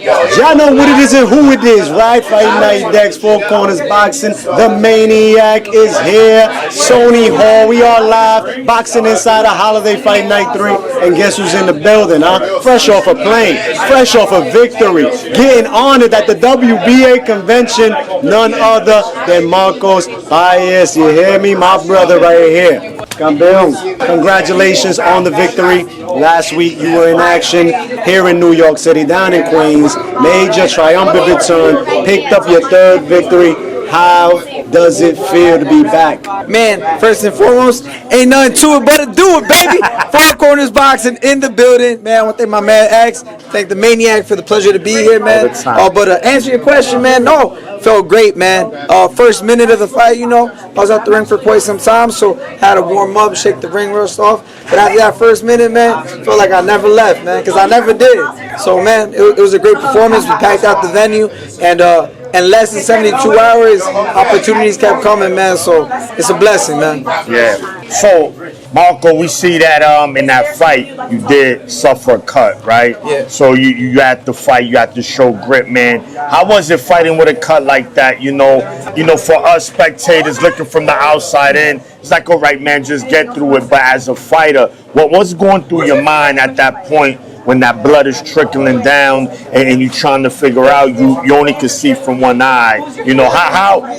Y'all know what it is and who it is, right? Fight Night Decks, Four Corners Boxing. The Maniac is here. Sony Hall, we are live. Boxing Insider Holiday Fight Night 3. And guess who's in the building, huh? Fresh off a plane, fresh off a victory. Getting honored at the WBA convention, none other than Marcos Paz. You hear me? My brother right here. Campeón, congratulations on the victory. Last week you were in action here in New York City, down in Queens, made your triumphant return, picked up your third victory. How does it feel to be back? Man, first and foremost, ain't nothing to it but to do it, baby. Four Corners Boxing in the building. Man, I want to thank my man X, thank the Maniac for the pleasure to be here, man. But answer your question, man, no, felt great, man. First minute of the fight, you know, I was out the ring for quite some time, so had to warm up, shake the ring rust off. But after that first minute, man, felt like I never left, man, because I never did. So, man, it was a great performance. We packed out the venue, and in less than 72 hours, opportunities kept coming, man. So it's a blessing, man. Yeah. So, Marco, we see that in that fight you did suffer a cut, right? Yeah. So you had to fight, you had to show grit, man. How was it fighting with a cut like that? You know, for us spectators looking from the outside in, it's like, all right, man, just get through it. But as a fighter, what was going through your mind at that point? When that blood is trickling down and you're trying to figure out, you only can see from one eye. You know,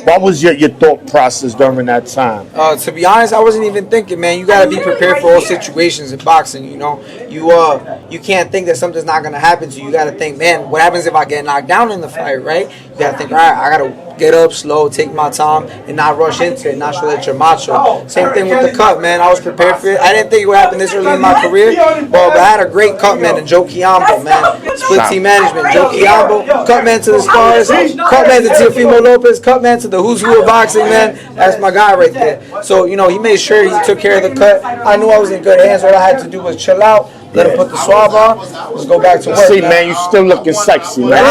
what was your thought process during that time? To be honest, I wasn't even thinking, man. You got to be prepared for all situations in boxing, you know. You can't think that something's not going to happen to you. You got to think, man, what happens if I get knocked down in the fight, right? You got to think, all right, I got to get up slow, take my time, and not rush into it, not show that you're macho. Same thing with the cut, man. I was prepared for it. I didn't think it would happen this early in my career, but I had a great cut, man, and Joe Quiambo, man. Split team management. Joe Quiambo, cut man to the stars, cut man to Teofimo Lopez, cut man to the who's who of boxing, man. That's my guy right there. So, you know, he made sure he took care of the cut. I knew I was in good hands. All I had to do was chill out, let him put the swab on, let's go back to work. See, man, you still looking sexy, man.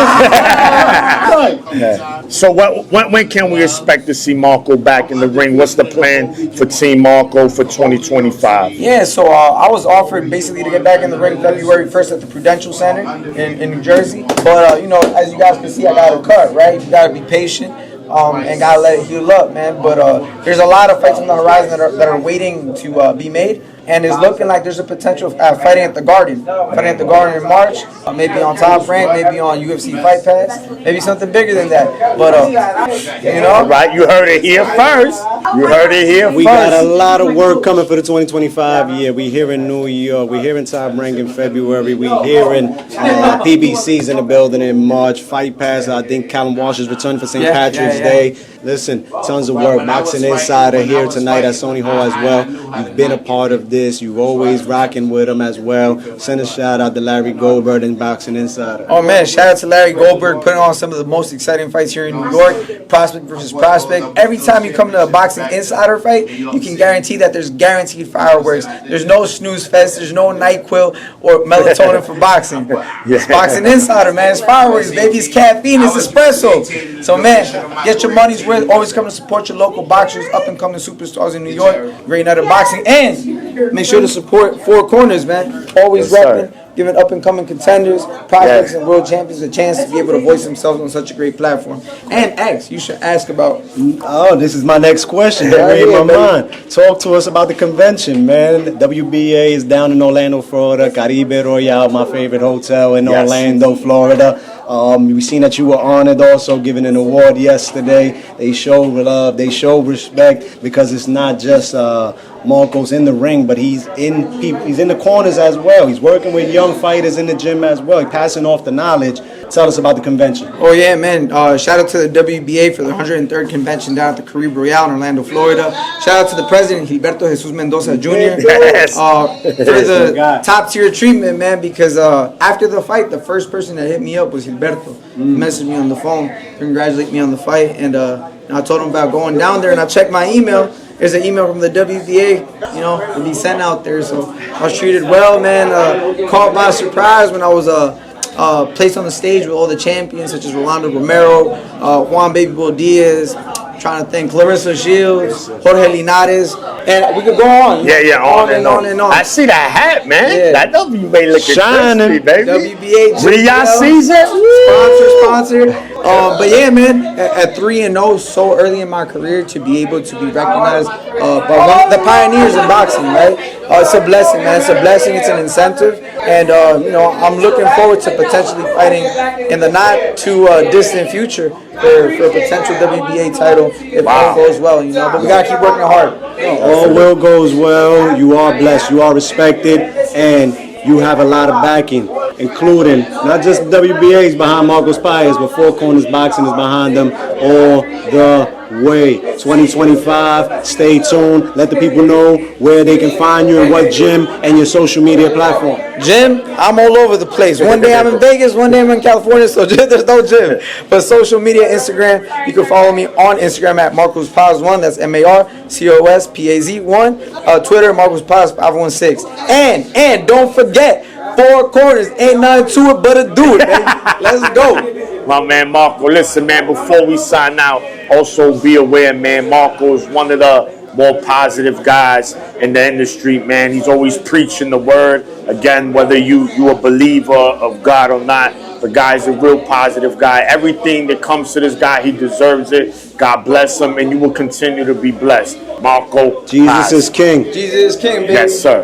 Yeah. So when can we expect to see Marco back in the ring? What's the plan for Team Marco for 2025? Yeah, so I was offered basically to get back in the ring February 1st at the Prudential Center in New Jersey. But, you know, as you guys can see, I got a cut, right? You got to be patient. And gotta let it heal up, man. But there's a lot of fights on the horizon that are waiting to be made, and it's looking like there's a potential of fighting at the Garden in March, maybe on Top Rank, maybe on UFC Fight Pass, maybe something bigger than that. But you know, right? You heard it here first. We got a lot of work coming for the 2025 year. We here in New York. We here in Top Rank in February. We here in PBC's in the building in March. Fight Pass. I think Callum Walsh is returning for St. Patrick's Day. Listen, tons of work. Boxing Insider here tonight at Sony Hall as well. You've been a part of this. You've always rocking with them as well. Send a shout out to Larry Goldberg and Boxing Insider. Oh man, shout out to Larry Goldberg putting on some of the most exciting fights here in New York. Prospect versus prospect. Every time you come to a Boxing Insider fight, you can guarantee that there's guaranteed fireworks. There's no snooze fest. There's no NyQuil or melatonin for boxing. It's Boxing Insider, man. It's fireworks, baby. It's caffeine. It's espresso. So man, get your money's worth. Always come to support your local boxers, up and coming superstars in New York. Great night of boxing, and make sure to support Four Corners, man. Always repping, giving up and coming contenders, prospects, and world champions a chance to be able to voice themselves on such a great platform. And X, you should ask about. Oh, this is my next question. That read my mind. Talk to us about the convention, man. WBA is down in Orlando, Florida. Caribe Royale, my favorite hotel in Orlando, Florida. We've seen that you were honored also, given an award yesterday. They show love, they show respect, because it's not just Marcos in the ring, but he's in the corners as well. He's working with young fighters in the gym as well. He's passing off the knowledge. Tell us about the convention. Oh yeah, man. Shout out to the WBA for the 103rd convention down at the Caribe Royale in Orlando, Florida. Shout out to the president, Gilberto Jesus Mendoza Jr. For the top tier treatment, man, because after the fight, the first person that hit me up was Gilberto. He messaged me on the phone, congratulate me on the fight, and I told him about going down there, and I checked my email. There's an email from the WBA, you know, to be sent out there. So I was treated well, man. Caught by surprise when I was placed on the stage with all the champions, such as Rolando Romero, Juan Baby Bull Diaz, trying to think, Clarissa Shields, Jorge Linares, and we could go on. Yeah, on and on. I see that hat, man. Yeah. That WBA looking Shining. crispy, baby. WBA, Will y'all season? sponsored. But yeah, man, at 3-0, so early in my career to be able to be recognized by the pioneers in boxing, right? It's a blessing, man. It's a blessing. It's an incentive, and you know, I'm looking forward to potentially fighting in the not too distant future for a potential WBA title if all goes well, you know. But we gotta keep working hard. All will goes well. You are blessed. You are respected, and you have a lot of backing, including not just WBA's behind Marcos Paz, but Four Corners Boxing is behind them all the way. 2025, stay tuned. Let the people know where they can find you and what gym and your social media platform. Gym, I'm all over the place. One day I'm in Vegas, one day I'm in California, so there's no gym. But social media, Instagram, you can follow me on Instagram at Marcos Paz 1. That's MarcosPaz 1. Twitter, Marcos Paz 516. And don't forget, Four Corners, ain't nothing to it but a do it, baby. Let's go. My man Marco, listen, man, before we sign out, also be aware, man, Marco is one of the more positive guys in the industry, man. He's always preaching the word. Again, whether you a believer of God or not, the guy's a real positive guy. Everything that comes to this guy, he deserves it. God bless him, and you will continue to be blessed. Marco Jesus Paz. is king. Jesus is king, baby. Yes, sir.